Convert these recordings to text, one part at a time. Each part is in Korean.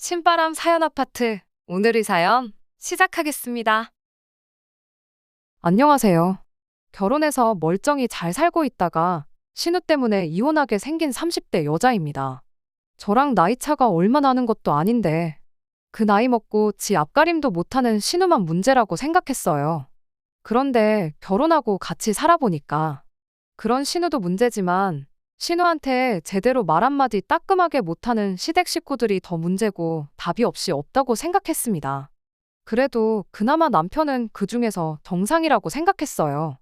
신바람 사연 아파트. 오늘의 사연 시작하겠습니다. 안녕하세요. 결혼해서 멀쩡히 잘 살고 있다가 신우 때문에 이혼하게 생긴 30대 여자입니다. 저랑 나이 차가 얼마 나는 것도 아닌데 그 나이 먹고 지 앞가림도 못하는 신우만 문제라고 생각했어요. 그런데 결혼하고 같이 살아보니까 그런 신우도 문제지만 신우한테 제대로 말 한마디 따끔하게 못하는 시댁 식구들이 더 문제고 답이 없이 없다고 생각했습니다. 그래도 그나마 남편은 그 중에서 정상이라고 생각했어요.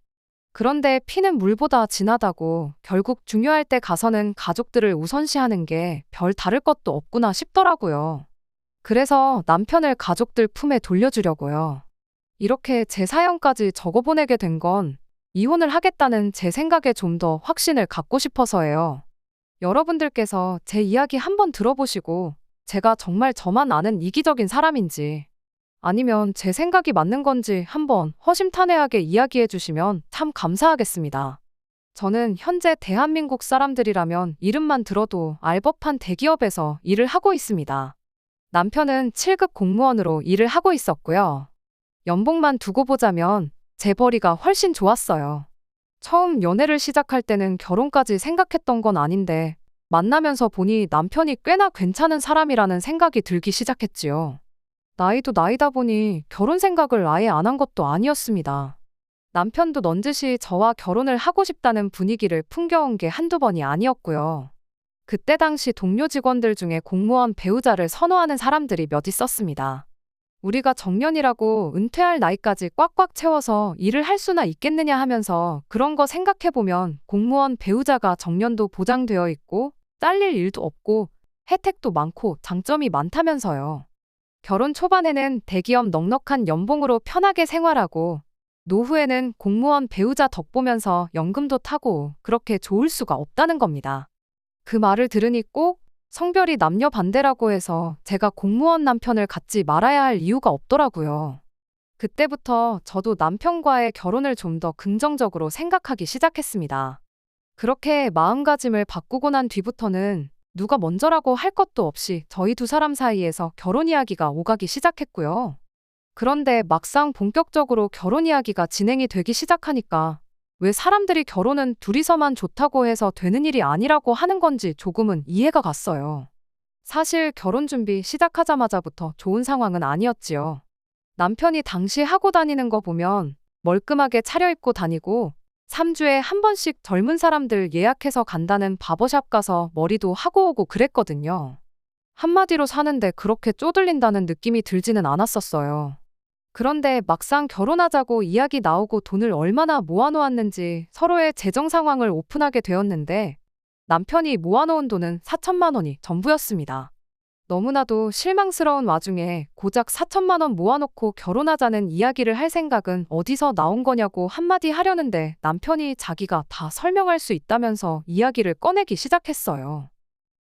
그런데 피는 물보다 진하다고 결국 중요할 때 가서는 가족들을 우선시하는 게 별 다를 것도 없구나 싶더라고요. 그래서 남편을 가족들 품에 돌려주려고요. 이렇게 제 사연까지 적어보내게 된 건 이혼을 하겠다는 제 생각에 좀 더 확신을 갖고 싶어서예요. 여러분들께서 제 이야기 한번 들어보시고 제가 정말 저만 아는 이기적인 사람인지 아니면 제 생각이 맞는 건지 한번 허심탄회하게 이야기해 주시면 참 감사하겠습니다. 저는 현재 대한민국 사람들이라면 이름만 들어도 알 법한 대기업에서 일을 하고 있습니다. 남편은 7급 공무원으로 일을 하고 있었고요. 연봉만 두고 보자면 재벌이가 훨씬 좋았어요. 처음 연애를 시작할 때는 결혼까지 생각했던 건 아닌데 만나면서 보니 남편이 꽤나 괜찮은 사람이라는 생각이 들기 시작했지요. 나이도 나이다 보니 결혼 생각을 아예 안 한 것도 아니었습니다. 남편도 넌지시 저와 결혼을 하고 싶다는 분위기를 풍겨온 게 한두 번이 아니었고요. 그때 당시 동료 직원들 중에 공무원 배우자를 선호하는 사람들이 몇 있었습니다. 우리가 정년이라고 은퇴할 나이까지 꽉꽉 채워서 일을 할 수나 있겠느냐 하면서 그런 거 생각해보면 공무원 배우자가 정년도 보장되어 있고 잘릴 일도 없고 혜택도 많고 장점이 많다면서요. 결혼 초반에는 대기업 넉넉한 연봉으로 편하게 생활하고 노후에는 공무원 배우자 덕 보면서 연금도 타고 그렇게 좋을 수가 없다는 겁니다. 그 말을 들으니 꼭 성별이 남녀 반대라고 해서 제가 공무원 남편을 갖지 말아야 할 이유가 없더라고요. 그때부터 저도 남편과의 결혼을 좀 더 긍정적으로 생각하기 시작했습니다. 그렇게 마음가짐을 바꾸고 난 뒤부터는 누가 먼저라고 할 것도 없이 저희 두 사람 사이에서 결혼 이야기가 오가기 시작했고요. 그런데 막상 본격적으로 결혼 이야기가 진행이 되기 시작하니까 왜 사람들이 결혼은 둘이서만 좋다고 해서 되는 일이 아니라고 하는 건지 조금은 이해가 갔어요. 사실 결혼 준비 시작하자마자부터 좋은 상황은 아니었지요. 남편이 당시 하고 다니는 거 보면 멀끔하게 차려입고 다니고 3주에 한 번씩 젊은 사람들 예약해서 간다는 바버샵 가서 머리도 하고 오고 그랬거든요. 한마디로 사는데 그렇게 쪼들린다는 느낌이 들지는 않았었어요. 그런데 막상 결혼하자고 이야기 나오고 돈을 얼마나 모아놓았는지 서로의 재정 상황을 오픈하게 되었는데 남편이 모아놓은 돈은 4천만 원이 전부였습니다. 너무나도 실망스러운 와중에 고작 4천만 원 모아놓고 결혼하자는 이야기를 할 생각은 어디서 나온 거냐고 한마디 하려는데 남편이 자기가 다 설명할 수 있다면서 이야기를 꺼내기 시작했어요.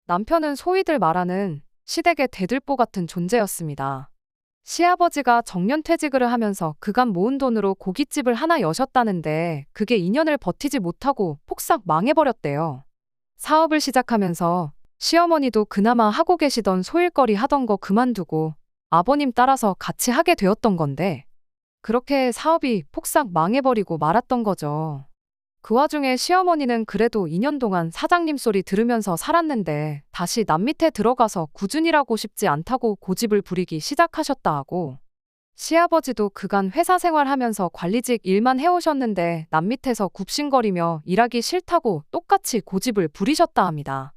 남편은 소위들 말하는 시댁의 대들보 같은 존재였습니다. 시아버지가 정년퇴직을 하면서 그간 모은 돈으로 고깃집을 하나 여셨다는데 그게 2년을 버티지 못하고 폭삭 망해버렸대요. 사업을 시작하면서 시어머니도 그나마 하고 계시던 소일거리 하던 거 그만두고 아버님 따라서 같이 하게 되었던 건데 그렇게 사업이 폭삭 망해버리고 말았던 거죠. 그 와중에 시어머니는 그래도 2년 동안 사장님 소리 들으면서 살았는데 다시 남 밑에 들어가서 꾸준히 일하고 싶지 않다고 고집을 부리기 시작하셨다 하고 시아버지도 그간 회사 생활하면서 관리직 일만 해오셨는데 남 밑에서 굽신거리며 일하기 싫다고 똑같이 고집을 부리셨다 합니다.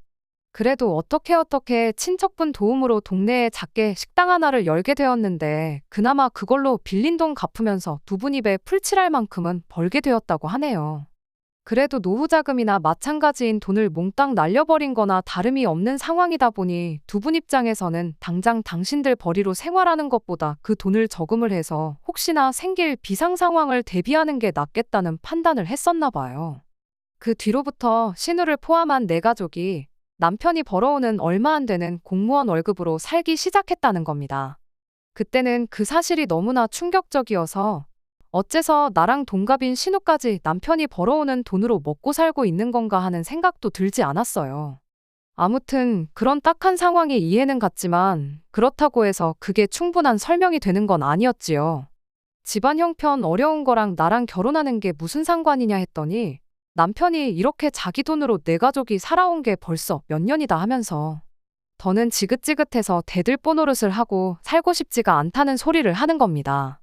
그래도 어떻게 친척분 도움으로 동네에 작게 식당 하나를 열게 되었는데 그나마 그걸로 빌린 돈 갚으면서 두 분 입에 풀칠할 만큼은 벌게 되었다고 하네요. 그래도 노후 자금이나 마찬가지인 돈을 몽땅 날려버린 거나 다름이 없는 상황이다 보니 두 분 입장에서는 당장 당신들 벌이로 생활하는 것보다 그 돈을 저금을 해서 혹시나 생길 비상 상황을 대비하는 게 낫겠다는 판단을 했었나 봐요. 그 뒤로부터 신우를 포함한 네 가족이 남편이 벌어오는 얼마 안 되는 공무원 월급으로 살기 시작했다는 겁니다. 그때는 그 사실이 너무나 충격적이어서 어째서 나랑 동갑인 신우까지 남편이 벌어오는 돈으로 먹고 살고 있는 건가 하는 생각도 들지 않았어요. 아무튼 그런 딱한 상황이 이해는 갔지만 그렇다고 해서 그게 충분한 설명이 되는 건 아니었지요. 집안 형편 어려운 거랑 나랑 결혼하는 게 무슨 상관이냐 했더니 남편이 이렇게 자기 돈으로 내 가족이 살아온 게 벌써 몇 년이다 하면서 더는 지긋지긋해서 대들보 노릇을 하고 살고 싶지가 않다는 소리를 하는 겁니다.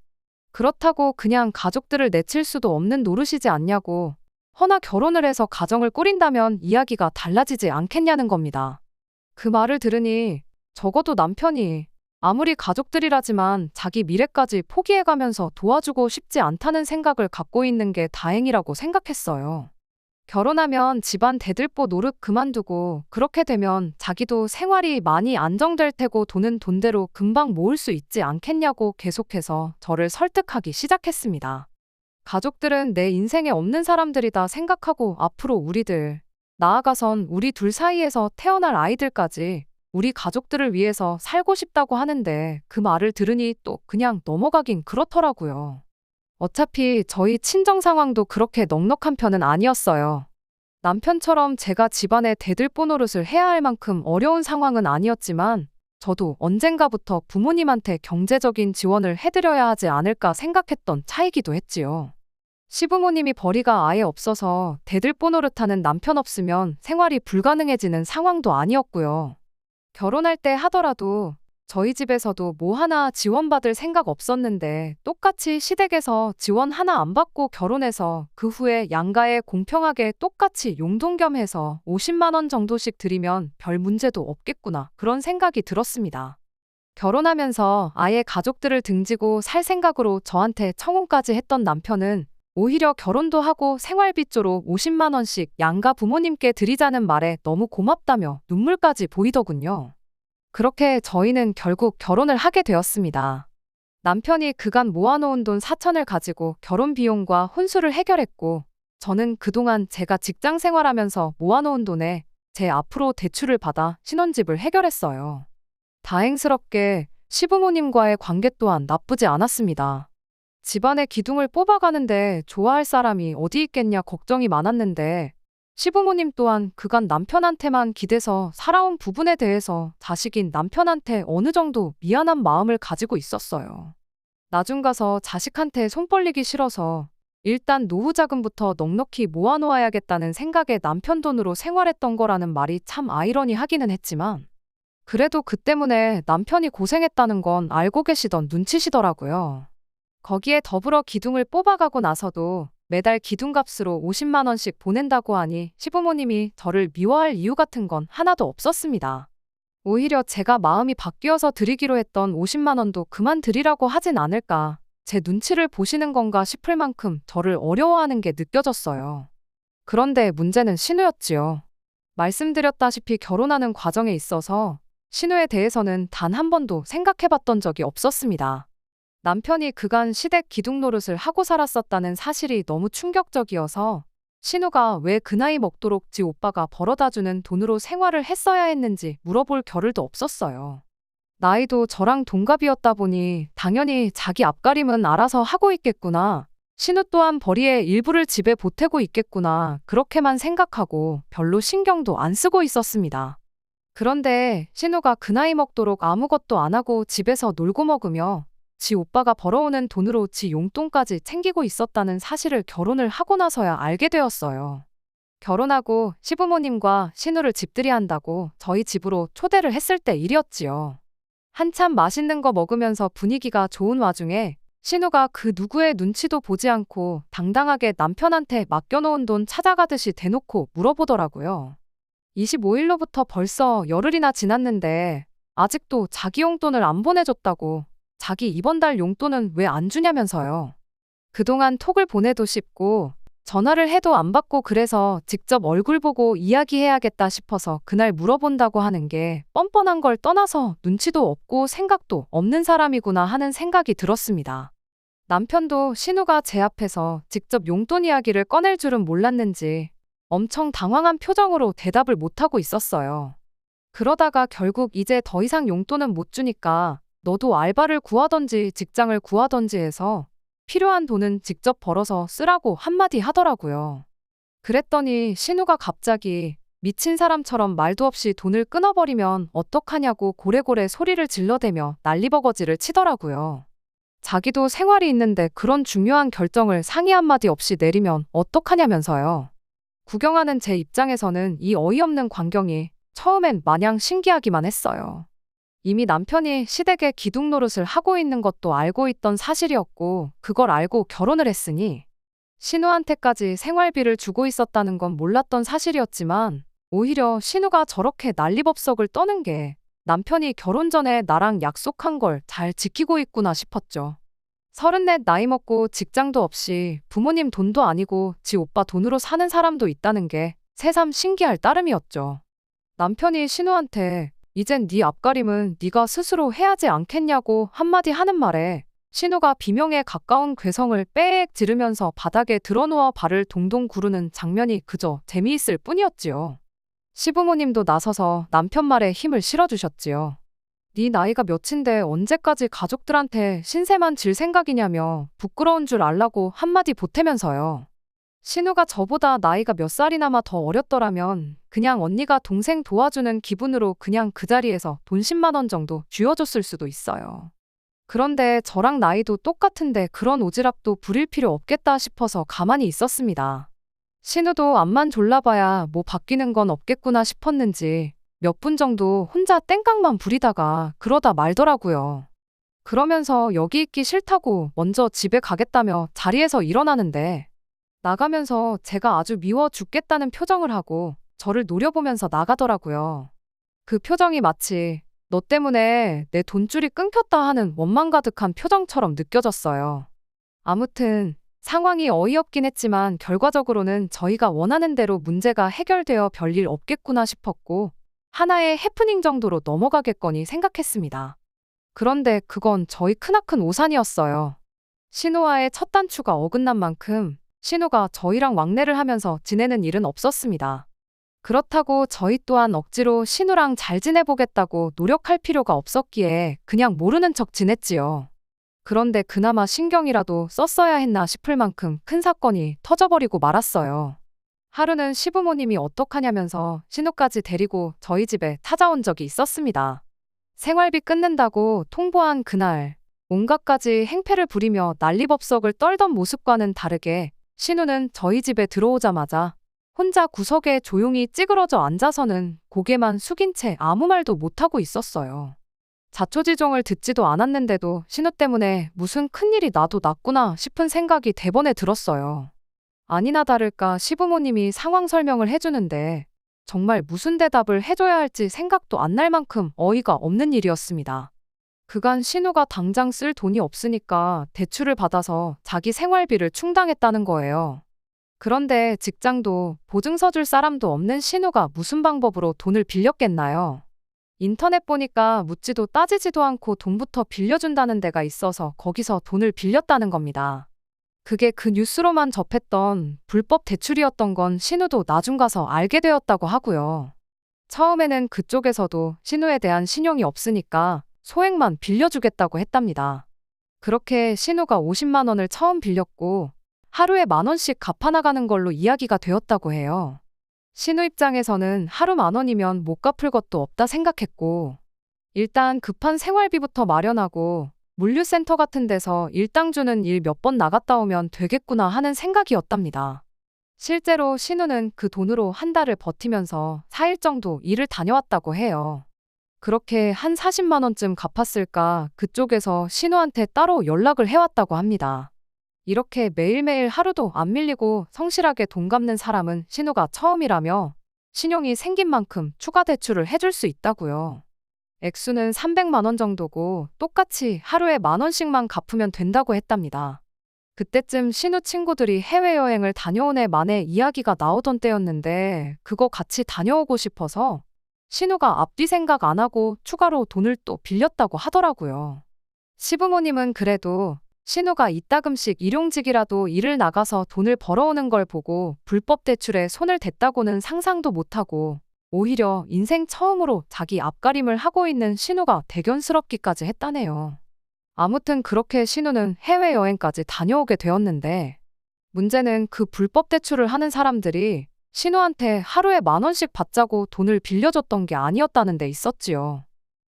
그렇다고 그냥 가족들을 내칠 수도 없는 노릇이지 않냐고, 허나 결혼을 해서 가정을 꾸린다면 이야기가 달라지지 않겠냐는 겁니다. 그 말을 들으니 적어도 남편이 아무리 가족들이라지만 자기 미래까지 포기해가면서 도와주고 싶지 않다는 생각을 갖고 있는 게 다행이라고 생각했어요. 결혼하면 집안 대들보 노릇 그만두고 그렇게 되면 자기도 생활이 많이 안정될 테고 돈은 돈대로 금방 모을 수 있지 않겠냐고 계속해서 저를 설득하기 시작했습니다. 가족들은 내 인생에 없는 사람들이다 생각하고 앞으로 우리들, 나아가선 우리 둘 사이에서 태어날 아이들까지 우리 가족들을 위해서 살고 싶다고 하는데 그 말을 들으니 또 그냥 넘어가긴 그렇더라고요. 어차피 저희 친정 상황도 그렇게 넉넉한 편은 아니었어요. 남편처럼 제가 집안에 대들보 노릇을 해야 할 만큼 어려운 상황은 아니었지만 저도 언젠가부터 부모님한테 경제적인 지원을 해드려야 하지 않을까 생각했던 차이기도 했지요. 시부모님이 벌이가 아예 없어서 대들보 노릇하는 남편 없으면 생활이 불가능해지는 상황도 아니었고요. 결혼할 때 하더라도 저희 집에서도 뭐 하나 지원받을 생각 없었는데 똑같이 시댁에서 지원 하나 안 받고 결혼해서 그 후에 양가에 공평하게 똑같이 용돈 겸 해서 50만 원 정도씩 드리면 별 문제도 없겠구나 그런 생각이 들었습니다. 결혼하면서 아예 가족들을 등지고 살 생각으로 저한테 청혼까지 했던 남편은 오히려 결혼도 하고 생활비 조로 50만 원씩 양가 부모님께 드리자는 말에 너무 고맙다며 눈물까지 보이더군요. 그렇게 저희는 결국 결혼을 하게 되었습니다. 남편이 그간 모아놓은 돈 4천을 가지고 결혼 비용과 혼수를 해결했고 저는 그동안 제가 직장 생활하면서 모아놓은 돈에 제 앞으로 대출을 받아 신혼집을 해결했어요. 다행스럽게 시부모님과의 관계 또한 나쁘지 않았습니다. 집안의 기둥을 뽑아가는데 좋아할 사람이 어디 있겠냐 걱정이 많았는데 시부모님 또한 그간 남편한테만 기대서 살아온 부분에 대해서 자식인 남편한테 어느 정도 미안한 마음을 가지고 있었어요. 나중 가서 자식한테 손 벌리기 싫어서 일단 노후 자금부터 넉넉히 모아놓아야겠다는 생각에 남편 돈으로 생활했던 거라는 말이 참 아이러니하기는 했지만 그래도 그 때문에 남편이 고생했다는 건 알고 계시던 눈치시더라고요. 거기에 더불어 기둥을 뽑아가고 나서도 매달 기둥값으로 50만 원씩 보낸다고 하니 시부모님이 저를 미워할 이유 같은 건 하나도 없었습니다. 오히려 제가 마음이 바뀌어서 드리기로 했던 50만 원도 그만 드리라고 하진 않을까, 제 눈치를 보시는 건가 싶을 만큼 저를 어려워하는 게 느껴졌어요. 그런데 문제는 신우였지요. 말씀드렸다시피 결혼하는 과정에 있어서 신우에 대해서는 단 한 번도 생각해봤던 적이 없었습니다. 남편이 그간 시댁 기둥 노릇을 하고 살았었다는 사실이 너무 충격적이어서 신우가 왜 그 나이 먹도록 지 오빠가 벌어다주는 돈으로 생활을 했어야 했는지 물어볼 겨를도 없었어요. 나이도 저랑 동갑이었다 보니 당연히 자기 앞가림은 알아서 하고 있겠구나. 신우 또한 벌이의 일부를 집에 보태고 있겠구나. 그렇게만 생각하고 별로 신경도 안 쓰고 있었습니다. 그런데 신우가 그 나이 먹도록 아무것도 안 하고 집에서 놀고 먹으며 지 오빠가 벌어오는 돈으로 지 용돈까지 챙기고 있었다는 사실을 결혼을 하고 나서야 알게 되었어요. 결혼하고 시부모님과 신우를 집들이 한다고 저희 집으로 초대를 했을 때 일이었지요. 한참 맛있는 거 먹으면서 분위기가 좋은 와중에 신우가 그 누구의 눈치도 보지 않고 당당하게 남편한테 맡겨놓은 돈 찾아가듯이 대놓고 물어보더라고요. 25일로부터 벌써 열흘이나 지났는데 아직도 자기 용돈을 안 보내줬다고, 자기 이번 달 용돈은 왜 안 주냐면서요. 그동안 톡을 보내도 싶고 전화를 해도 안 받고 그래서 직접 얼굴 보고 이야기해야겠다 싶어서 그날 물어본다고 하는 게 뻔뻔한 걸 떠나서 눈치도 없고 생각도 없는 사람이구나 하는 생각이 들었습니다. 남편도 신우가 제 앞에서 직접 용돈 이야기를 꺼낼 줄은 몰랐는지 엄청 당황한 표정으로 대답을 못하고 있었어요. 그러다가 결국 이제 더 이상 용돈은 못 주니까 너도 알바를 구하던지 직장을 구하던지 해서 필요한 돈은 직접 벌어서 쓰라고 한마디 하더라고요. 그랬더니 신우가 갑자기 미친 사람처럼 말도 없이 돈을 끊어버리면 어떡하냐고 고래고래 소리를 질러대며 난리버거지를 치더라고요. 자기도 생활이 있는데 그런 중요한 결정을 상의 한마디 없이 내리면 어떡하냐면서요. 구경하는 제 입장에서는 이 어이없는 광경이 처음엔 마냥 신기하기만 했어요. 이미 남편이 시댁에 기둥 노릇을 하고 있는 것도 알고 있던 사실이었고, 그걸 알고 결혼을 했으니 신우한테까지 생활비를 주고 있었다는 건 몰랐던 사실이었지만, 오히려 신우가 저렇게 난리법석을 떠는 게 남편이 결혼 전에 나랑 약속한 걸 잘 지키고 있구나 싶었죠. 34 나이 먹고 직장도 없이 부모님 돈도 아니고 지 오빠 돈으로 사는 사람도 있다는 게 새삼 신기할 따름이었죠. 남편이 신우한테 이젠 네 앞가림은 네가 스스로 해야지 않겠냐고 한마디 하는 말에 신우가 비명에 가까운 괴성을 빼액 지르면서 바닥에 드러누워 발을 동동 구르는 장면이 그저 재미있을 뿐이었지요. 시부모님도 나서서 남편 말에 힘을 실어주셨지요. 네 나이가 몇인데 언제까지 가족들한테 신세만 질 생각이냐며 부끄러운 줄 알라고 한마디 보태면서요. 신우가 저보다 나이가 몇 살이나마 더 어렸더라면 그냥 언니가 동생 도와주는 기분으로 그냥 그 자리에서 돈 10만 원 정도 쥐어줬을 수도 있어요. 그런데 저랑 나이도 똑같은데 그런 오지랖도 부릴 필요 없겠다 싶어서 가만히 있었습니다. 신우도 앞만 졸라봐야 뭐 바뀌는 건 없겠구나 싶었는지 몇 분 정도 혼자 땡깡만 부리다가 그러다 말더라고요. 그러면서 여기 있기 싫다고 먼저 집에 가겠다며 자리에서 일어나는데 나가면서 제가 아주 미워 죽겠다는 표정을 하고 저를 노려보면서 나가더라고요. 그 표정이 마치 너 때문에 내 돈줄이 끊겼다 하는 원망 가득한 표정처럼 느껴졌어요. 아무튼 상황이 어이없긴 했지만 결과적으로는 저희가 원하는 대로 문제가 해결되어 별일 없겠구나 싶었고 하나의 해프닝 정도로 넘어가겠거니 생각했습니다. 그런데 그건 저희 크나큰 오산이었어요. 신우와의 첫 단추가 어긋난 만큼 신우가 저희랑 왕래를 하면서 지내는 일은 없었습니다. 그렇다고 저희 또한 억지로 신우랑 잘 지내보겠다고 노력할 필요가 없었기에 그냥 모르는 척 지냈지요. 그런데 그나마 신경이라도 썼어야 했나 싶을 만큼 큰 사건이 터져버리고 말았어요. 하루는 시부모님이 어떡하냐면서 신우까지 데리고 저희 집에 찾아온 적이 있었습니다. 생활비 끊는다고 통보한 그날, 온갖 가지 행패를 부리며 난리법석을 떨던 모습과는 다르게 신우는 저희 집에 들어오자마자 혼자 구석에 조용히 찌그러져 앉아서는 고개만 숙인 채 아무 말도 못하고 있었어요. 자초지종을 듣지도 않았는데도 신우 때문에 무슨 큰일이 나도 났구나 싶은 생각이 대번에 들었어요. 아니나 다를까 시부모님이 상황 설명을 해주는데 정말 무슨 대답을 해줘야 할지 생각도 안 날 만큼 어이가 없는 일이었습니다. 그간 신우가 당장 쓸 돈이 없으니까 대출을 받아서 자기 생활비를 충당했다는 거예요. 그런데 직장도 보증서 줄 사람도 없는 신우가 무슨 방법으로 돈을 빌렸겠나요? 인터넷 보니까 묻지도 따지지도 않고 돈부터 빌려준다는 데가 있어서 거기서 돈을 빌렸다는 겁니다. 그게 그 뉴스로만 접했던 불법 대출이었던 건 신우도 나중 가서 알게 되었다고 하고요. 처음에는 그쪽에서도 신우에 대한 신용이 없으니까 소액만 빌려주겠다고 했답니다. 그렇게 신우가 50만 원을 처음 빌렸고 하루에 10,000원씩 갚아나가는 걸로 이야기가 되었다고 해요. 신우 입장에서는 하루 10,000원이면 못 갚을 것도 없다 생각했고 일단 급한 생활비부터 마련하고 물류센터 같은 데서 일당 주는 일 몇 번 나갔다 오면 되겠구나 하는 생각이었답니다. 실제로 신우는 그 돈으로 한 달을 버티면서 4일 정도 일을 다녀왔다고 해요. 그렇게 한 40만 원쯤 갚았을까 그쪽에서 신우한테 따로 연락을 해왔다고 합니다. 이렇게 매일매일 하루도 안 밀리고 성실하게 돈 갚는 사람은 신우가 처음이라며 신용이 생긴 만큼 추가 대출을 해줄 수 있다고요. 액수는 300만 원 정도고 똑같이 하루에 10,000원씩만 갚으면 된다고 했답니다. 그때쯤 신우 친구들이 해외여행을 다녀온 애 만에 이야기가 나오던 때였는데 그거 같이 다녀오고 싶어서 신우가 앞뒤 생각 안 하고 추가로 돈을 또 빌렸다고 하더라고요. 시부모님은 그래도 신우가 이따금씩 일용직이라도 일을 나가서 돈을 벌어오는 걸 보고 불법 대출에 손을 댔다고는 상상도 못하고 오히려 인생 처음으로 자기 앞가림을 하고 있는 신우가 대견스럽기까지 했다네요. 아무튼 그렇게 신우는 해외여행까지 다녀오게 되었는데 문제는 그 불법 대출을 하는 사람들이 신우한테 하루에 10,000원씩 받자고 돈을 빌려줬던 게 아니었다는 데 있었지요.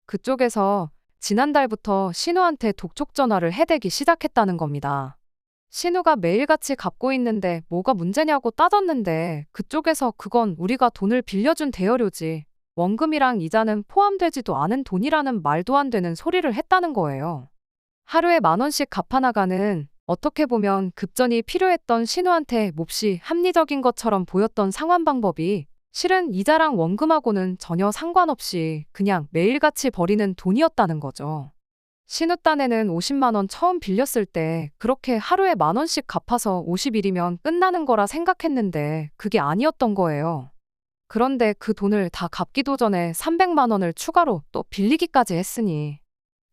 그쪽에서 지난달부터 신우한테 독촉 전화를 해대기 시작했다는 겁니다. 신우가 매일같이 갚고 있는데 뭐가 문제냐고 따졌는데 그쪽에서 그건 우리가 돈을 빌려준 대여료지, 원금이랑 이자는 포함되지도 않은 돈이라는 말도 안 되는 소리를 했다는 거예요. 하루에 10,000원씩 갚아나가는, 어떻게 보면 급전이 필요했던 신우한테 몹시 합리적인 것처럼 보였던 상환 방법이 실은 이자랑 원금하고는 전혀 상관없이 그냥 매일같이 버리는 돈이었다는 거죠. 신우 딴에는 50만 원 처음 빌렸을 때 그렇게 하루에 10,000원씩 갚아서 50일이면 끝나는 거라 생각했는데 그게 아니었던 거예요. 그런데 그 돈을 다 갚기도 전에 300만 원을 추가로 또 빌리기까지 했으니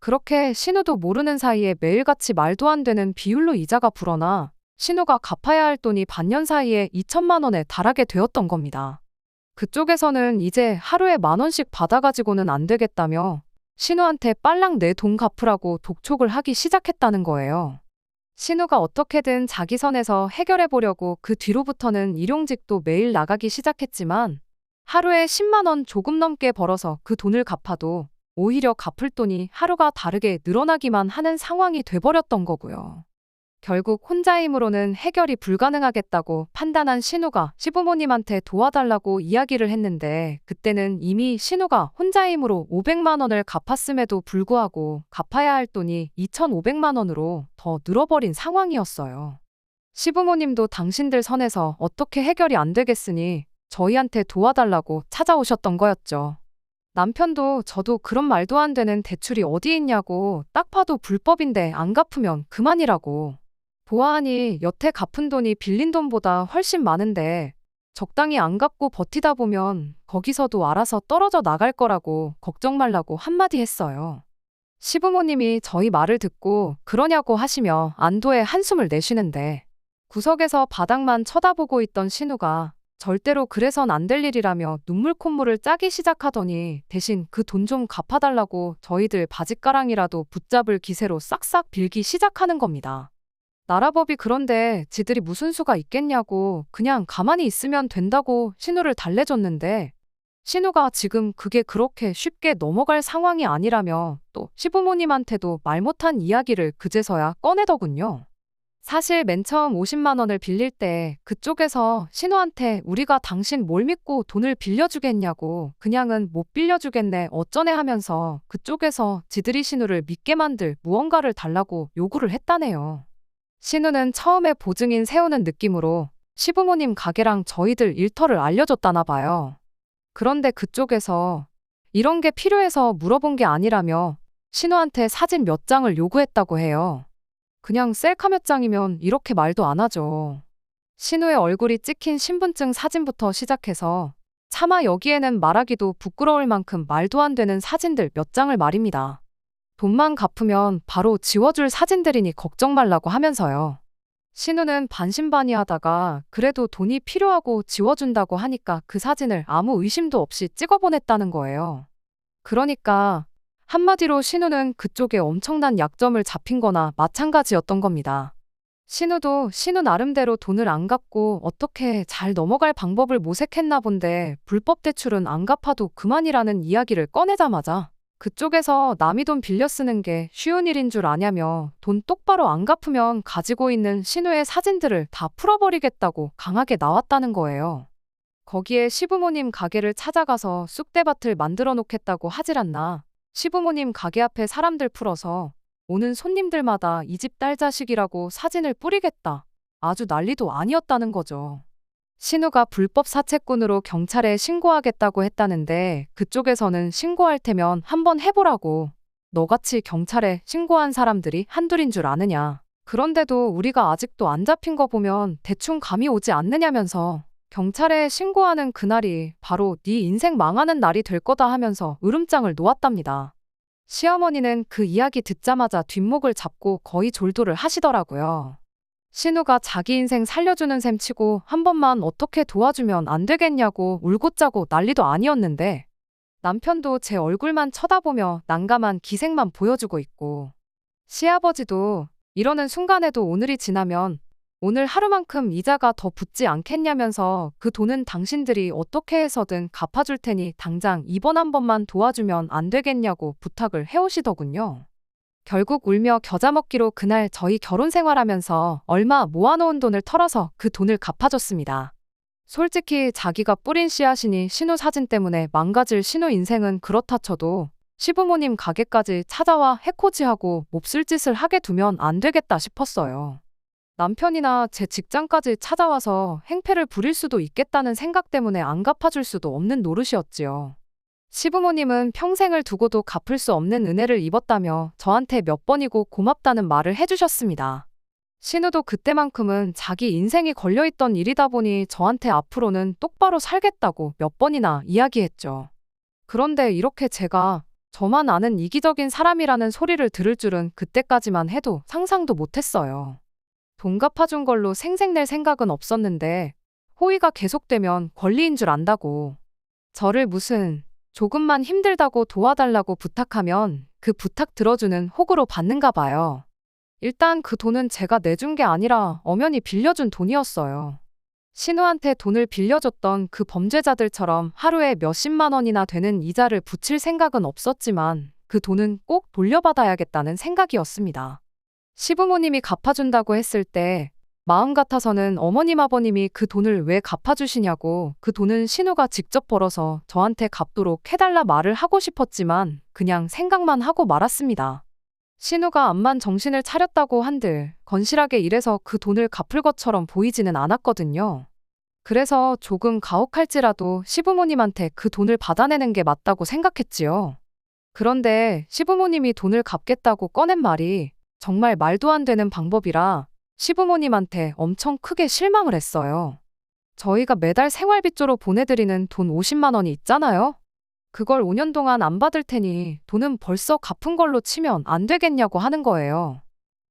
그렇게 신우도 모르는 사이에 매일같이 말도 안 되는 비율로 이자가 불어나 신우가 갚아야 할 돈이 반년 사이에 2천만 원에 달하게 되었던 겁니다. 그쪽에서는 이제 하루에 10,000원씩 받아가지고는 안 되겠다며 신우한테 빨랑 내 돈 갚으라고 독촉을 하기 시작했다는 거예요. 신우가 어떻게든 자기 선에서 해결해보려고 그 뒤로부터는 일용직도 매일 나가기 시작했지만 하루에 10만 원 조금 넘게 벌어서 그 돈을 갚아도 오히려 갚을 돈이 하루가 다르게 늘어나기만 하는 상황이 돼버렸던 거고요. 결국 혼자 힘으로는 해결이 불가능하겠다고 판단한 신우가 시부모님한테 도와달라고 이야기를 했는데 그때는 이미 신우가 혼자 힘으로 500만 원을 갚았음에도 불구하고 갚아야 할 돈이 2,500만 원으로 더 늘어버린 상황이었어요. 시부모님도 당신들 선에서 어떻게 해결이 안 되겠으니 저희한테 도와달라고 찾아오셨던 거였죠. 남편도 저도 그런 말도 안 되는 대출이 어디 있냐고, 딱 봐도 불법인데 안 갚으면 그만이라고. 보아하니 여태 갚은 돈이 빌린 돈보다 훨씬 많은데 적당히 안 갚고 버티다 보면 거기서도 알아서 떨어져 나갈 거라고 걱정 말라고 한마디 했어요. 시부모님이 저희 말을 듣고 그러냐고 하시며 안도의 한숨을 내쉬는데 구석에서 바닥만 쳐다보고 있던 신우가 절대로 그래선 안 될 일이라며 눈물 콧물을 짜기 시작하더니 대신 그 돈 좀 갚아달라고 저희들 바짓가랑이라도 붙잡을 기세로 싹싹 빌기 시작하는 겁니다. 나라법이 그런데 지들이 무슨 수가 있겠냐고 그냥 가만히 있으면 된다고 신우를 달래줬는데 신우가 지금 그게 그렇게 쉽게 넘어갈 상황이 아니라며 또 시부모님한테도 말 못한 이야기를 그제서야 꺼내더군요. 사실 맨 처음 50만 원을 빌릴 때 그쪽에서 신우한테 우리가 당신 뭘 믿고 돈을 빌려주겠냐고, 그냥은 못 빌려주겠네 어쩌네 하면서 그쪽에서 지들이 신우를 믿게 만들 무언가를 달라고 요구를 했다네요. 신우는 처음에 보증인 세우는 느낌으로 시부모님 가게랑 저희들 일터를 알려줬다나 봐요. 그런데 그쪽에서 이런 게 필요해서 물어본 게 아니라며 신우한테 사진 몇 장을 요구했다고 해요. 그냥 셀카 몇 장이면 이렇게 말도 안 하죠. 신우의 얼굴이 찍힌 신분증 사진부터 시작해서 차마 여기에는 말하기도 부끄러울 만큼 말도 안 되는 사진들 몇 장을 말입니다. 돈만 갚으면 바로 지워줄 사진들이니 걱정 말라고 하면서요. 신우는 반신반의하다가 그래도 돈이 필요하고 지워준다고 하니까 그 사진을 아무 의심도 없이 찍어보냈다는 거예요. 그러니까 한마디로 신우는 그쪽에 엄청난 약점을 잡힌 거나 마찬가지였던 겁니다. 신우도 신우 나름대로 돈을 안 갚고 어떻게 잘 넘어갈 방법을 모색했나 본데 불법 대출은 안 갚아도 그만이라는 이야기를 꺼내자마자 그쪽에서 남이 돈 빌려 쓰는 게 쉬운 일인 줄 아냐며 돈 똑바로 안 갚으면 가지고 있는 신우의 사진들을 다 풀어버리겠다고 강하게 나왔다는 거예요. 거기에 시부모님 가게를 찾아가서 쑥대밭을 만들어 놓겠다고 하질 않나. 시부모님 가게 앞에 사람들 풀어서 오는 손님들마다 이 집 딸 자식이라고 사진을 뿌리겠다. 아주 난리도 아니었다는 거죠. 신우가 불법 사채꾼으로 경찰에 신고하겠다고 했다는데 그쪽에서는 신고할 테면 한번 해보라고. 너같이 경찰에 신고한 사람들이 한둘인 줄 아느냐. 그런데도 우리가 아직도 안 잡힌 거 보면 대충 감이 오지 않느냐면서 경찰에 신고하는 그날이 바로 네 인생 망하는 날이 될 거다 하면서 으름장을 놓았답니다. 시어머니는 그 이야기 듣자마자 뒷목을 잡고 거의 졸도를 하시더라고요. 신우가 자기 인생 살려주는 셈 치고 한 번만 어떻게 도와주면 안 되겠냐고 울고짜고 난리도 아니었는데 남편도 제 얼굴만 쳐다보며 난감한 기색만 보여주고 있고 시아버지도 이러는 순간에도 오늘이 지나면 오늘 하루만큼 이자가 더 붙지 않겠냐면서 그 돈은 당신들이 어떻게 해서든 갚아줄 테니 당장 이번 한 번만 도와주면 안 되겠냐고 부탁을 해오시더군요. 결국 울며 겨자 먹기로 그날 저희 결혼 생활하면서 얼마 모아놓은 돈을 털어서 그 돈을 갚아줬습니다. 솔직히 자기가 뿌린 씨앗이니 신우 사진 때문에 망가질 신우 인생은 그렇다 쳐도 시부모님 가게까지 찾아와 해코지하고 몹쓸 짓을 하게 두면 안 되겠다 싶었어요. 남편이나 제 직장까지 찾아와서 행패를 부릴 수도 있겠다는 생각 때문에 안 갚아줄 수도 없는 노릇이었지요. 시부모님은 평생을 두고도 갚을 수 없는 은혜를 입었다며 저한테 몇 번이고 고맙다는 말을 해주셨습니다. 신우도 그때만큼은 자기 인생이 걸려있던 일이다 보니 저한테 앞으로는 똑바로 살겠다고 몇 번이나 이야기했죠. 그런데 이렇게 제가 저만 아는 이기적인 사람이라는 소리를 들을 줄은 그때까지만 해도 상상도 못했어요. 돈 갚아준 걸로 생색낼 생각은 없었는데 호의가 계속되면 권리인 줄 안다고. 저를 무슨 조금만 힘들다고 도와달라고 부탁하면 그 부탁 들어주는 호구로 받는가 봐요. 일단 그 돈은 제가 내준 게 아니라 엄연히 빌려준 돈이었어요. 신우한테 돈을 빌려줬던 그 범죄자들처럼 하루에 몇십만 원이나 되는 이자를 붙일 생각은 없었지만 그 돈은 꼭 돌려받아야겠다는 생각이었습니다. 시부모님이 갚아준다고 했을 때 마음 같아서는 어머님 아버님이 그 돈을 왜 갚아주시냐고 그 돈은 신우가 직접 벌어서 저한테 갚도록 해달라 말을 하고 싶었지만 그냥 생각만 하고 말았습니다. 신우가 암만 정신을 차렸다고 한들 건실하게 일해서 그 돈을 갚을 것처럼 보이지는 않았거든요. 그래서 조금 가혹할지라도 시부모님한테 그 돈을 받아내는 게 맞다고 생각했지요. 그런데 시부모님이 돈을 갚겠다고 꺼낸 말이 정말 말도 안 되는 방법이라 시부모님한테 엄청 크게 실망을 했어요. 저희가 매달 생활비조로 보내드리는 돈 50만 원이 있잖아요. 그걸 5년 동안 안 받을 테니 돈은 벌써 갚은 걸로 치면 안 되겠냐고 하는 거예요.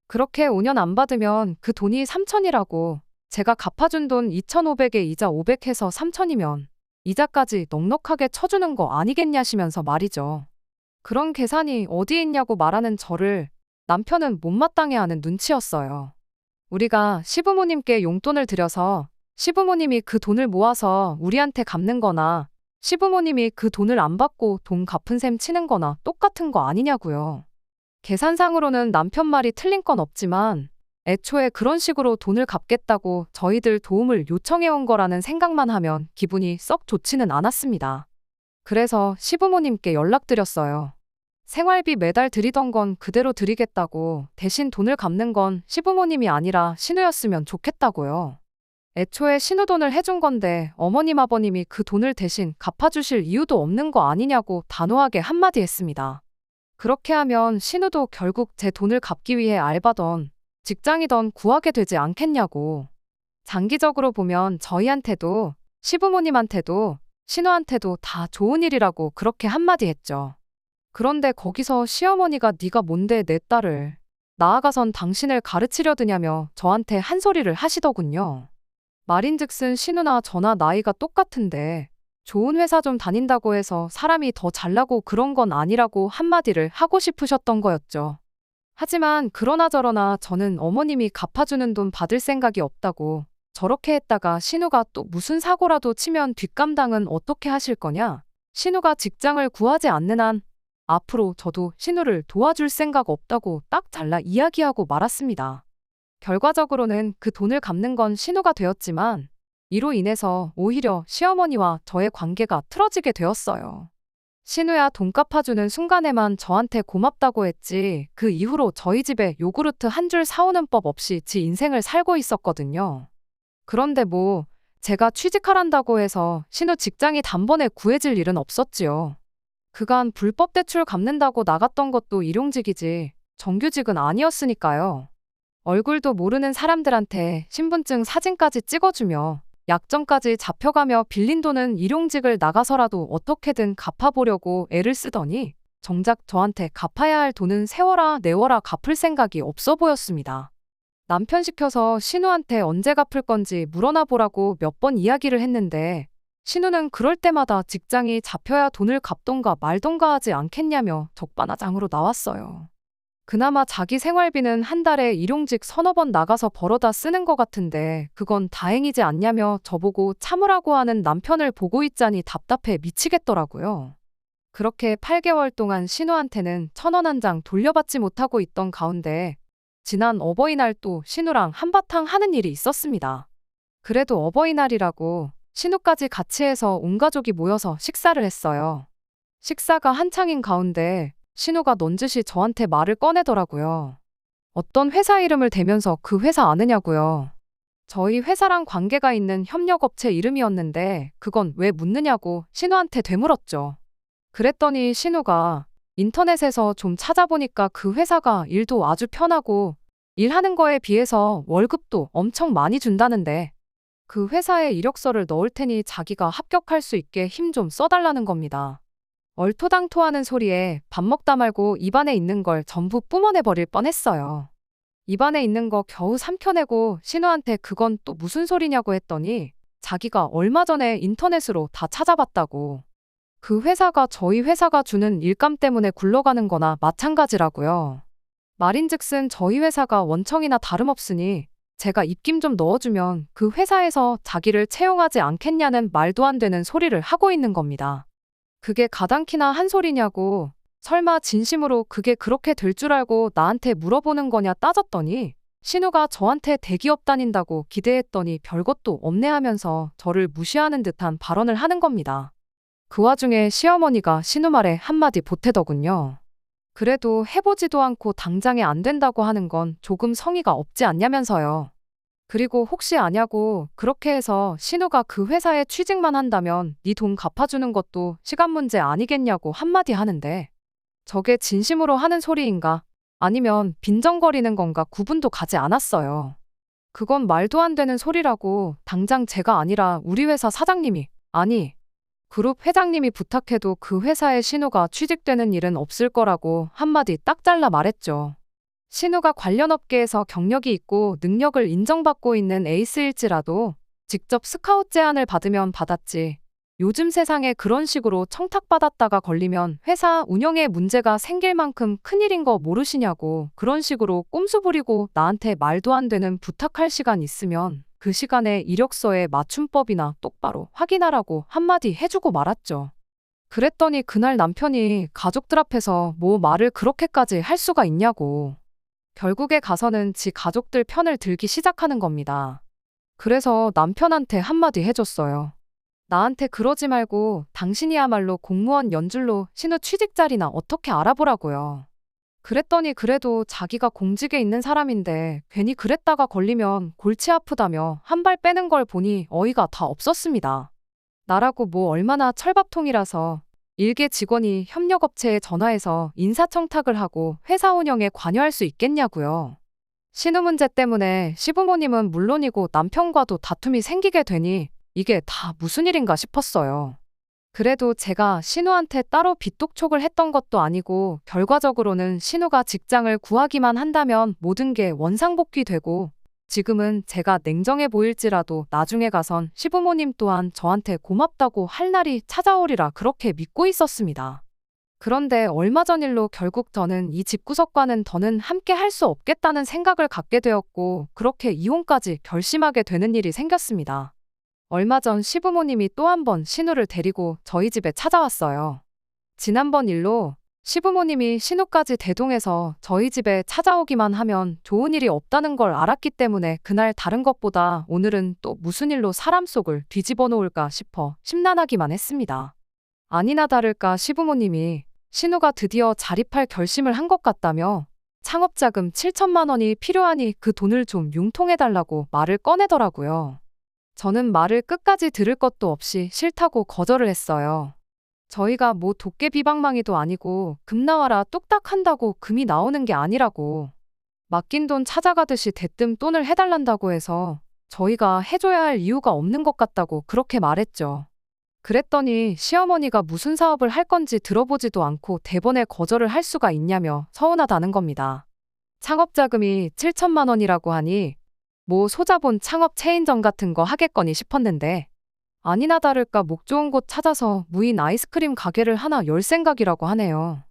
그렇게 5년 안 받으면 그 돈이 3천이라고 제가 갚아준 돈 2,500에 이자 500 해서 3천이면 이자까지 넉넉하게 쳐주는 거 아니겠냐시면서 말이죠. 그런 계산이 어디 있냐고 말하는 저를 남편은 못마땅해하는 눈치였어요. 우리가 시부모님께 용돈을 드려서 시부모님이 그 돈을 모아서 우리한테 갚는 거나 시부모님이 그 돈을 안 받고 돈 갚은 셈 치는 거나 똑같은 거 아니냐고요. 계산상으로는 남편 말이 틀린 건 없지만 애초에 그런 식으로 돈을 갚겠다고 저희들 도움을 요청해온 거라는 생각만 하면 기분이 썩 좋지는 않았습니다. 그래서 시부모님께 연락드렸어요. 생활비 매달 드리던 건 그대로 드리겠다고 대신 돈을 갚는 건 시부모님이 아니라 신우였으면 좋겠다고요. 애초에 신우 돈을 해준 건데 어머님 아버님이 그 돈을 대신 갚아주실 이유도 없는 거 아니냐고 단호하게 한마디 했습니다. 그렇게 하면 신우도 결국 제 돈을 갚기 위해 알바던 직장이던 구하게 되지 않겠냐고. 장기적으로 보면 저희한테도 시부모님한테도 신우한테도 다 좋은 일이라고 그렇게 한마디 했죠. 그런데 거기서 시어머니가 네가 뭔데 내 딸을 나아가선 당신을 가르치려 드냐며 저한테 한 소리를 하시더군요. 말인즉슨 신우나 저나 나이가 똑같은데 좋은 회사 좀 다닌다고 해서 사람이 더 잘나고 그런 건 아니라고 한마디를 하고 싶으셨던 거였죠. 하지만 그러나 저러나 저는 어머님이 갚아주는 돈 받을 생각이 없다고 저렇게 했다가 신우가 또 무슨 사고라도 치면 뒷감당은 어떻게 하실 거냐? 신우가 직장을 구하지 않는 한 앞으로 저도 신우를 도와줄 생각 없다고 딱 잘라 이야기하고 말았습니다. 결과적으로는 그 돈을 갚는 건 신우가 되었지만 이로 인해서 오히려 시어머니와 저의 관계가 틀어지게 되었어요. 신우야 돈 갚아주는 순간에만 저한테 고맙다고 했지 그 이후로 저희 집에 요구르트 한 줄 사오는 법 없이 지 인생을 살고 있었거든요. 그런데 뭐 제가 취직하란다고 해서 신우 직장이 단번에 구해질 일은 없었지요. 그간 불법 대출 갚는다고 나갔던 것도 일용직이지 정규직은 아니었으니까요. 얼굴도 모르는 사람들한테 신분증 사진까지 찍어주며 약정까지 잡혀가며 빌린 돈은 일용직을 나가서라도 어떻게든 갚아보려고 애를 쓰더니 정작 저한테 갚아야 할 돈은 세워라 내워라 갚을 생각이 없어 보였습니다. 남편 시켜서 신우한테 언제 갚을 건지 물어나 보라고 몇 번 이야기를 했는데 신우는 그럴 때마다 직장이 잡혀야 돈을 갚던가 말던가 하지 않겠냐며 적반하장으로 나왔어요. 그나마 자기 생활비는 한 달에 일용직 서너 번 나가서 벌어다 쓰는 것 같은데 그건 다행이지 않냐며 저보고 참으라고 하는 남편을 보고 있자니 답답해 미치겠더라고요. 그렇게 8개월 동안 신우한테는 1,000원 한 장 돌려받지 못하고 있던 가운데 지난 어버이날 또 신우랑 한바탕 하는 일이 있었습니다. 그래도 어버이날이라고 신우까지 같이 해서 온 가족이 모여서 식사를 했어요. 식사가 한창인 가운데 신우가 넌지시 저한테 말을 꺼내더라고요. 어떤 회사 이름을 대면서 그 회사 아느냐고요. 저희 회사랑 관계가 있는 협력업체 이름이었는데 그건 왜 묻느냐고 신우한테 되물었죠. 그랬더니 신우가 인터넷에서 좀 찾아보니까 그 회사가 일도 아주 편하고 일하는 거에 비해서 월급도 엄청 많이 준다는데 그 회사에 이력서를 넣을 테니 자기가 합격할 수 있게 힘 좀 써달라는 겁니다. 얼토당토하는 소리에 밥 먹다 말고 입안에 있는 걸 전부 뿜어내버릴 뻔했어요. 입안에 있는 거 겨우 삼켜내고 신우한테 그건 또 무슨 소리냐고 했더니 자기가 얼마 전에 인터넷으로 다 찾아봤다고. 그 회사가 저희 회사가 주는 일감 때문에 굴러가는 거나 마찬가지라고요. 말인즉슨 저희 회사가 원청이나 다름없으니 제가 입김 좀 넣어주면 그 회사에서 자기를 채용하지 않겠냐는 말도 안 되는 소리를 하고 있는 겁니다. 그게 가당키나 한 소리냐고, 설마 진심으로 그게 그렇게 될 줄 알고 나한테 물어보는 거냐 따졌더니 신우가 저한테 대기업 다닌다고 기대했더니 별것도 없네 하면서 저를 무시하는 듯한 발언을 하는 겁니다. 그 와중에 시어머니가 신우 말에 한마디 보태더군요. 그래도 해보지도 않고 당장에 안 된다고 하는 건 조금 성의가 없지 않냐면서요. 그리고 혹시 아냐고 그렇게 해서 신우가 그 회사에 취직만 한다면 네 돈 갚아주는 것도 시간 문제 아니겠냐고 한마디 하는데 저게 진심으로 하는 소리인가 아니면 빈정거리는 건가 구분도 가지 않았어요. 그건 말도 안 되는 소리라고 당장 제가 아니라 우리 회사 사장님이 아니 그룹 회장님이 부탁해도 그 회사에 신우가 취직되는 일은 없을 거라고 한마디 딱 잘라 말했죠. 신우가 관련 업계에서 경력이 있고 능력을 인정받고 있는 에이스일지라도 직접 스카웃 제안을 받으면 받았지. 요즘 세상에 그런 식으로 청탁받았다가 걸리면 회사 운영에 문제가 생길 만큼 큰일인 거 모르시냐고 그런 식으로 꼼수 부리고 나한테 말도 안 되는 부탁할 시간 있으면 그 시간에 이력서의 맞춤법이나 똑바로 확인하라고 한마디 해주고 말았죠. 그랬더니 그날 남편이 가족들 앞에서 뭐 말을 그렇게까지 할 수가 있냐고. 결국에 가서는 지 가족들 편을 들기 시작하는 겁니다. 그래서 남편한테 한마디 해줬어요. 나한테 그러지 말고 당신이야말로 공무원 연줄로 신우 취직 자리나 어떻게 알아보라고요. 그랬더니 그래도 자기가 공직에 있는 사람인데 괜히 그랬다가 걸리면 골치 아프다며 한 발 빼는 걸 보니 어이가 다 없었습니다. 나라고 뭐 얼마나 철밥통이라서 일개 직원이 협력업체에 전화해서 인사청탁을 하고 회사 운영에 관여할 수 있겠냐고요. 신우 문제 때문에 시부모님은 물론이고 남편과도 다툼이 생기게 되니 이게 다 무슨 일인가 싶었어요. 그래도 제가 신우한테 따로 빚독촉을 했던 것도 아니고 결과적으로는 신우가 직장을 구하기만 한다면 모든 게 원상복귀되고 지금은 제가 냉정해 보일지라도 나중에 가선 시부모님 또한 저한테 고맙다고 할 날이 찾아오리라 그렇게 믿고 있었습니다. 그런데 얼마 전 일로 결국 저는 이 집구석과는 더는 함께 할 수 없겠다는 생각을 갖게 되었고 그렇게 이혼까지 결심하게 되는 일이 생겼습니다. 얼마 전 시부모님이 또 한 번 신우를 데리고 저희 집에 찾아왔어요. 지난번 일로 시부모님이 신우까지 대동해서 저희 집에 찾아오기만 하면 좋은 일이 없다는 걸 알았기 때문에 그날 다른 것보다 오늘은 또 무슨 일로 사람 속을 뒤집어 놓을까 싶어 심란하기만 했습니다. 아니나 다를까 시부모님이 신우가 드디어 자립할 결심을 한 것 같다며 창업자금 7천만 원이 필요하니 그 돈을 좀 융통해달라고 말을 꺼내더라고요. 저는 말을 끝까지 들을 것도 없이 싫다고 거절을 했어요. 저희가 뭐 도깨비방망이도 아니고 금 나와라 뚝딱 한다고 금이 나오는 게 아니라고. 맡긴 돈 찾아가듯이 대뜸 돈을 해달란다고 해서 저희가 해줘야 할 이유가 없는 것 같다고 그렇게 말했죠. 그랬더니 시어머니가 무슨 사업을 할 건지 들어보지도 않고 대번에 거절을 할 수가 있냐며 서운하다는 겁니다. 창업자금이 7천만 원이라고 하니 뭐 소자본 창업 체인점 같은 거 하겠거니 싶었는데 아니나 다를까 목 좋은 곳 찾아서 무인 아이스크림 가게를 하나 열 생각이라고 하네요.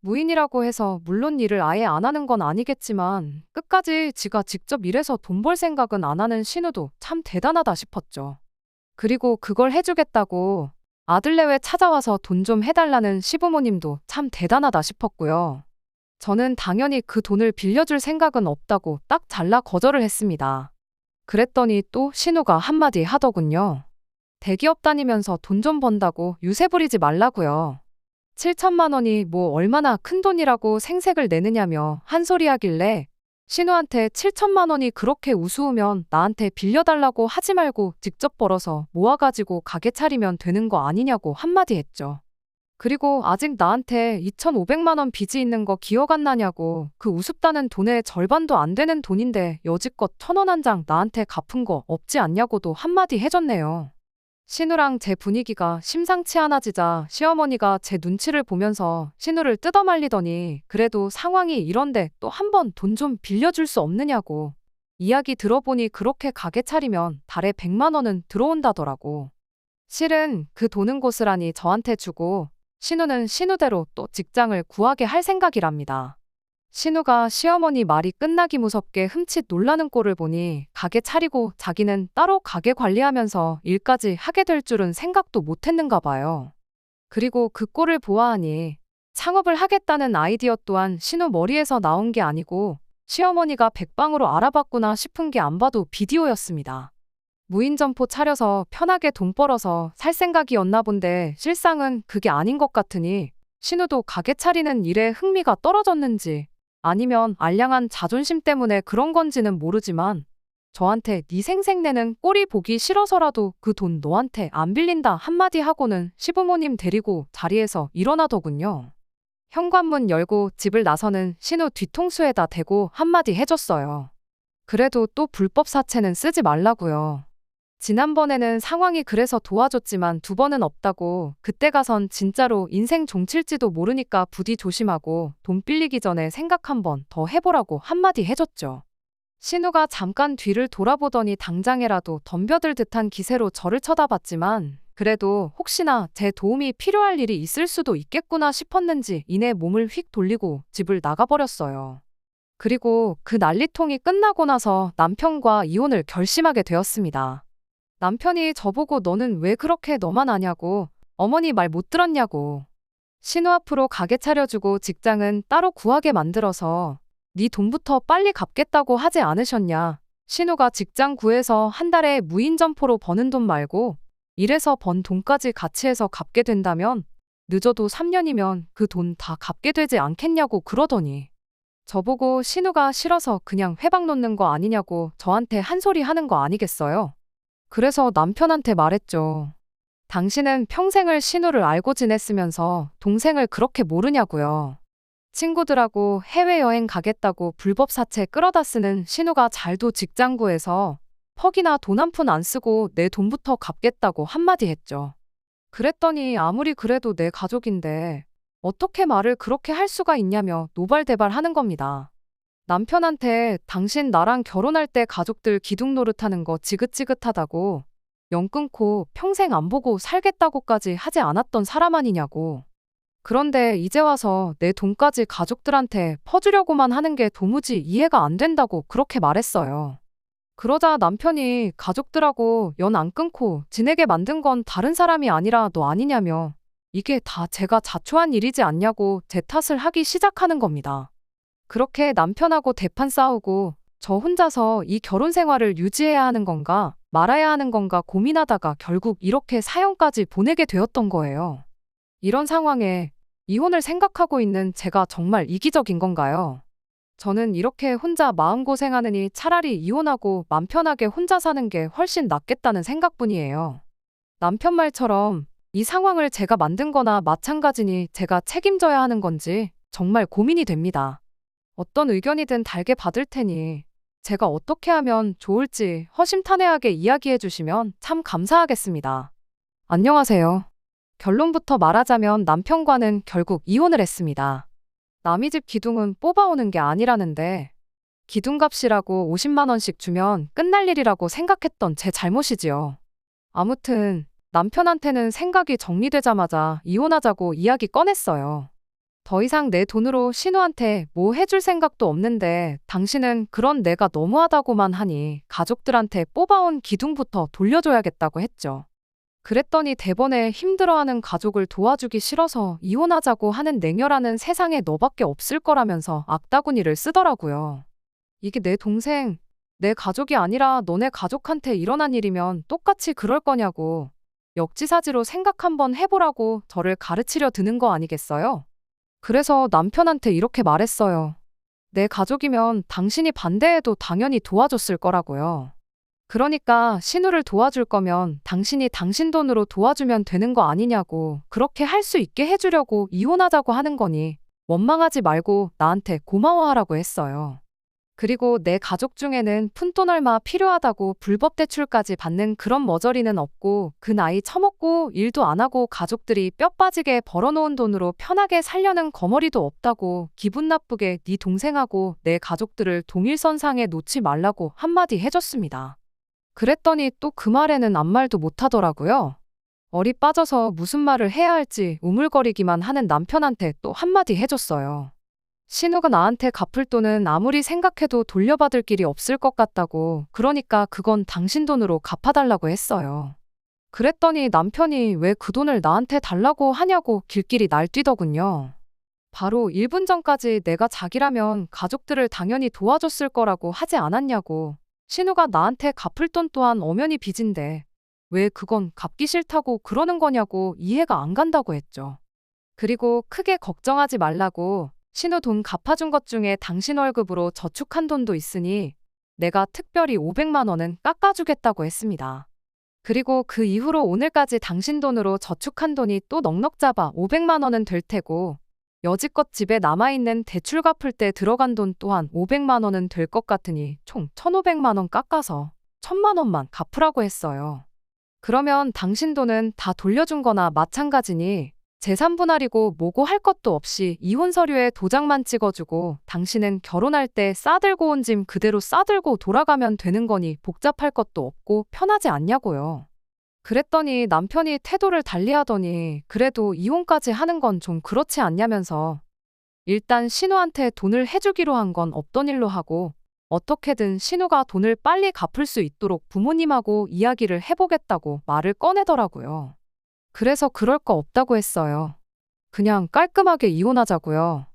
무인이라고 해서 물론 일을 아예 안 하는 건 아니겠지만 끝까지 지가 직접 일해서 돈 벌 생각은 안 하는 신우도 참 대단하다 싶었죠. 그리고 그걸 해주겠다고 아들네외 찾아와서 돈 좀 해달라는 시부모님도 참 대단하다 싶었고요. 저는 당연히 그 돈을 빌려줄 생각은 없다고 딱 잘라 거절을 했습니다. 그랬더니 또 신우가 한마디 하더군요. 대기업 다니면서 돈 좀 번다고 유세 부리지 말라고요. 7천만 원이 뭐 얼마나 큰 돈이라고 생색을 내느냐며 한 소리 하길래 신우한테 7천만 원이 그렇게 우스우면 나한테 빌려달라고 하지 말고 직접 벌어서 모아가지고 가게 차리면 되는 거 아니냐고 한마디 했죠. 그리고 아직 나한테 2,500만 원 빚이 있는 거 기억 안 나냐고 그 우습다는 돈의 절반도 안 되는 돈인데 여지껏 1,000원 한 장 나한테 갚은 거 없지 않냐고도 한마디 해줬네요. 신우랑 제 분위기가 심상치 않아지자 시어머니가 제 눈치를 보면서 신우를 뜯어말리더니 그래도 상황이 이런데 또 한 번 돈 좀 빌려줄 수 없느냐고. 이야기 들어보니 그렇게 가게 차리면 달에 100만 원은 들어온다더라고. 실은 그 돈은 고스란히 저한테 주고 신우는 신우대로 또 직장을 구하게 할 생각이랍니다. 신우가 시어머니 말이 끝나기 무섭게 흠칫 놀라는 꼴을 보니 가게 차리고 자기는 따로 가게 관리하면서 일까지 하게 될 줄은 생각도 못했는가 봐요. 그리고 그 꼴을 보아하니 창업을 하겠다는 아이디어 또한 신우 머리에서 나온 게 아니고 시어머니가 백방으로 알아봤구나 싶은 게 안 봐도 비디오였습니다. 무인 점포 차려서 편하게 돈 벌어서 살 생각이었나 본데 실상은 그게 아닌 것 같으니 신우도 가게 차리는 일에 흥미가 떨어졌는지 아니면 알량한 자존심 때문에 그런 건지는 모르지만 저한테 네 생색내는 꼴이 보기 싫어서라도 그 돈 너한테 안 빌린다 한마디 하고는 시부모님 데리고 자리에서 일어나더군요. 현관문 열고 집을 나서는 신우 뒤통수에다 대고 한마디 해줬어요. 그래도 또 불법 사채는 쓰지 말라고요. 지난번에는 상황이 그래서 도와줬지만 두 번은 없다고 그때 가선 진짜로 인생 종칠지도 모르니까 부디 조심하고 돈 빌리기 전에 생각 한번 더 해보라고 한마디 해줬죠. 신우가 잠깐 뒤를 돌아보더니 당장에라도 덤벼들 듯한 기세로 저를 쳐다봤지만 그래도 혹시나 제 도움이 필요할 일이 있을 수도 있겠구나 싶었는지 이내 몸을 휙 돌리고 집을 나가버렸어요. 그리고 그 난리통이 끝나고 나서 남편과 이혼을 결심하게 되었습니다. 남편이 저보고 너는 왜 그렇게 너만 아냐고 어머니 말 못 들었냐고 신우 앞으로 가게 차려주고 직장은 따로 구하게 만들어서 네 돈부터 빨리 갚겠다고 하지 않으셨냐. 신우가 직장 구해서 한 달에 무인 점포로 버는 돈 말고 일해서 번 돈까지 같이 해서 갚게 된다면 늦어도 3년이면 그 돈 다 갚게 되지 않겠냐고 그러더니 저보고 신우가 싫어서 그냥 회방 놓는 거 아니냐고 저한테 한 소리 하는 거 아니겠어요? 그래서 남편한테 말했죠. 당신은 평생을 신우를 알고 지냈으면서 동생을 그렇게 모르냐고요. 친구들하고 해외여행 가겠다고 불법 사채 끌어다 쓰는 신우가 잘도 직장 구해서 퍽이나 돈 한 푼 안 쓰고 내 돈부터 갚겠다고 한마디 했죠. 그랬더니 아무리 그래도 내 가족인데 어떻게 말을 그렇게 할 수가 있냐며 노발대발 하는 겁니다. 남편한테 당신 나랑 결혼할 때 가족들 기둥 노릇하는 거 지긋지긋하다고 연 끊고 평생 안 보고 살겠다고까지 하지 않았던 사람 아니냐고. 그런데 이제 와서 내 돈까지 가족들한테 퍼주려고만 하는 게 도무지 이해가 안 된다고 그렇게 말했어요. 그러자 남편이 가족들하고 연 안 끊고 지내게 만든 건 다른 사람이 아니라 너 아니냐며 이게 다 제가 자초한 일이지 않냐고 제 탓을 하기 시작하는 겁니다. 그렇게 남편하고 대판 싸우고 저 혼자서 이 결혼 생활을 유지해야 하는 건가 말아야 하는 건가 고민하다가 결국 이렇게 사연까지 보내게 되었던 거예요. 이런 상황에 이혼을 생각하고 있는 제가 정말 이기적인 건가요? 저는 이렇게 혼자 마음고생하느니 차라리 이혼하고 맘 편하게 혼자 사는 게 훨씬 낫겠다는 생각뿐이에요. 남편 말처럼 이 상황을 제가 만든 거나 마찬가지니 제가 책임져야 하는 건지 정말 고민이 됩니다. 어떤 의견이든 달게 받을 테니 제가 어떻게 하면 좋을지 허심탄회하게 이야기해 주시면 참 감사하겠습니다. 안녕하세요. 결론부터 말하자면 남편과는 결국 이혼을 했습니다. 남의 집 기둥은 뽑아오는 게 아니라는데 기둥값이라고 50만 원씩 주면 끝날 일이라고 생각했던 제 잘못이지요. 아무튼 남편한테는 생각이 정리되자마자 이혼하자고 이야기 꺼냈어요. 더 이상 내 돈으로 신우한테 뭐 해줄 생각도 없는데 당신은 그런 내가 너무하다고만 하니 가족들한테 뽑아온 기둥부터 돌려줘야겠다고 했죠. 그랬더니 대번에 힘들어하는 가족을 도와주기 싫어서 이혼하자고 하는 냉혈하는 세상에 너밖에 없을 거라면서 악다구니를 쓰더라고요. 이게 내 동생, 내 가족이 아니라 너네 가족한테 일어난 일이면 똑같이 그럴 거냐고 역지사지로 생각 한번 해보라고 저를 가르치려 드는 거 아니겠어요? 그래서 남편한테 이렇게 말했어요. 내 가족이면 당신이 반대해도 당연히 도와줬을 거라고요. 그러니까 신우를 도와줄 거면 당신이 당신 돈으로 도와주면 되는 거 아니냐고 그렇게 할 수 있게 해주려고 이혼하자고 하는 거니 원망하지 말고 나한테 고마워하라고 했어요. 그리고 내 가족 중에는 푼돈 얼마 필요하다고 불법 대출까지 받는 그런 머저리는 없고 그 나이 처먹고 일도 안 하고 가족들이 뼈 빠지게 벌어놓은 돈으로 편하게 살려는 거머리도 없다고 기분 나쁘게 네 동생하고 내 가족들을 동일선상에 놓지 말라고 한마디 해줬습니다. 그랬더니 또 그 말에는 아무 말도 못하더라고요. 얼이 빠져서 무슨 말을 해야 할지 우물거리기만 하는 남편한테 또 한마디 해줬어요. 신우가 나한테 갚을 돈은 아무리 생각해도 돌려받을 길이 없을 것 같다고 그러니까 그건 당신 돈으로 갚아달라고 했어요. 그랬더니 남편이 왜 그 돈을 나한테 달라고 하냐고 길길이 날뛰더군요. 바로 1분 전까지 내가 자기라면 가족들을 당연히 도와줬을 거라고 하지 않았냐고 신우가 나한테 갚을 돈 또한 엄연히 빚인데 왜 그건 갚기 싫다고 그러는 거냐고 이해가 안 간다고 했죠. 그리고 크게 걱정하지 말라고 신우 돈 갚아준 것 중에 당신 월급으로 저축한 돈도 있으니 내가 특별히 500만 원은 깎아주겠다고 했습니다. 그리고 그 이후로 오늘까지 당신 돈으로 저축한 돈이 또 넉넉 잡아 500만 원은 될 테고 여지껏 집에 남아있는 대출 갚을 때 들어간 돈 또한 500만 원은 될 것 같으니 총 1,500만 원 깎아서 1,000만 원만 갚으라고 했어요. 그러면 당신 돈은 다 돌려준 거나 마찬가지니 재산 분할이고 뭐고 할 것도 없이 이혼 서류에 도장만 찍어주고 당신은 결혼할 때 싸들고 온 짐 그대로 싸들고 돌아가면 되는 거니 복잡할 것도 없고 편하지 않냐고요. 그랬더니 남편이 태도를 달리하더니 그래도 이혼까지 하는 건 좀 그렇지 않냐면서 일단 신우한테 돈을 해주기로 한 건 없던 일로 하고 어떻게든 신우가 돈을 빨리 갚을 수 있도록 부모님하고 이야기를 해보겠다고 말을 꺼내더라고요. 그래서 그럴 거 없다고 했어요. 그냥 깔끔하게 이혼하자고요.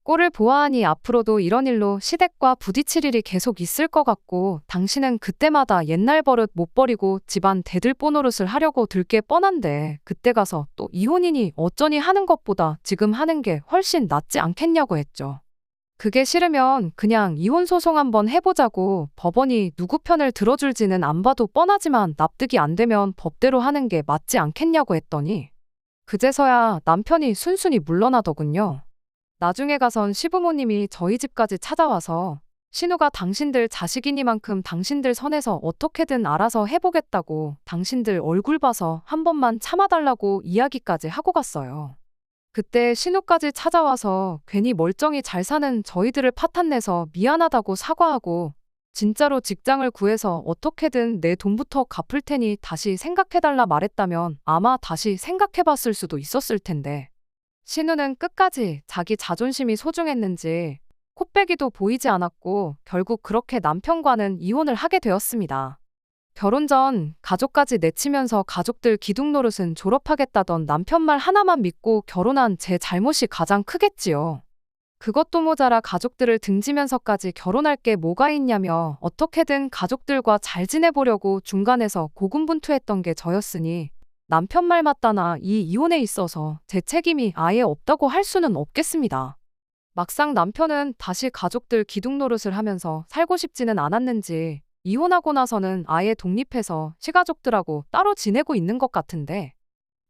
꼴을 보아하니 앞으로도 이런 일로 시댁과 부딪힐 일이 계속 있을 것 같고 당신은 그때마다 옛날 버릇 못 버리고 집안 대들보 노릇을 하려고 들 게 뻔한데 그때 가서 또 이혼이니 어쩌니 하는 것보다 지금 하는 게 훨씬 낫지 않겠냐고 했죠. 그게 싫으면 그냥 이혼 소송 한번 해보자고 법원이 누구 편을 들어줄지는 안 봐도 뻔하지만 납득이 안 되면 법대로 하는 게 맞지 않겠냐고 했더니 그제서야 남편이 순순히 물러나더군요. 나중에 가선 시부모님이 저희 집까지 찾아와서 신우가 당신들 자식이니만큼 당신들 선에서 어떻게든 알아서 해보겠다고 당신들 얼굴 봐서 한 번만 참아달라고 이야기까지 하고 갔어요. 그때 신우까지 찾아와서 괜히 멀쩡히 잘 사는 저희들을 파탄내서 미안하다고 사과하고 진짜로 직장을 구해서 어떻게든 내 돈부터 갚을 테니 다시 생각해달라 말했다면 아마 다시 생각해봤을 수도 있었을 텐데 신우는 끝까지 자기 자존심이 소중했는지 코빼기도 보이지 않았고 결국 그렇게 남편과는 이혼을 하게 되었습니다. 결혼 전 가족까지 내치면서 가족들 기둥 노릇은 졸업하겠다던 남편 말 하나만 믿고 결혼한 제 잘못이 가장 크겠지요. 그것도 모자라 가족들을 등지면서까지 결혼할 게 뭐가 있냐며 어떻게든 가족들과 잘 지내보려고 중간에서 고군분투했던 게 저였으니 남편 말 맞다나 이 이혼에 있어서 제 책임이 아예 없다고 할 수는 없겠습니다. 막상 남편은 다시 가족들 기둥 노릇을 하면서 살고 싶지는 않았는지 이혼하고 나서는 아예 독립해서 시가족들하고 따로 지내고 있는 것 같은데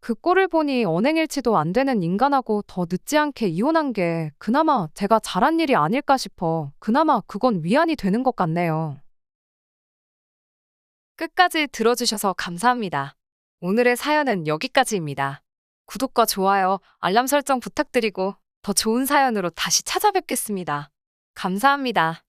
그 꼴을 보니 언행일치도 안 되는 인간하고 더 늦지 않게 이혼한 게 그나마 제가 잘한 일이 아닐까 싶어 그나마 그건 위안이 되는 것 같네요. 끝까지 들어주셔서 감사합니다. 오늘의 사연은 여기까지입니다. 구독과 좋아요, 알람 설정 부탁드리고 더 좋은 사연으로 다시 찾아뵙겠습니다. 감사합니다.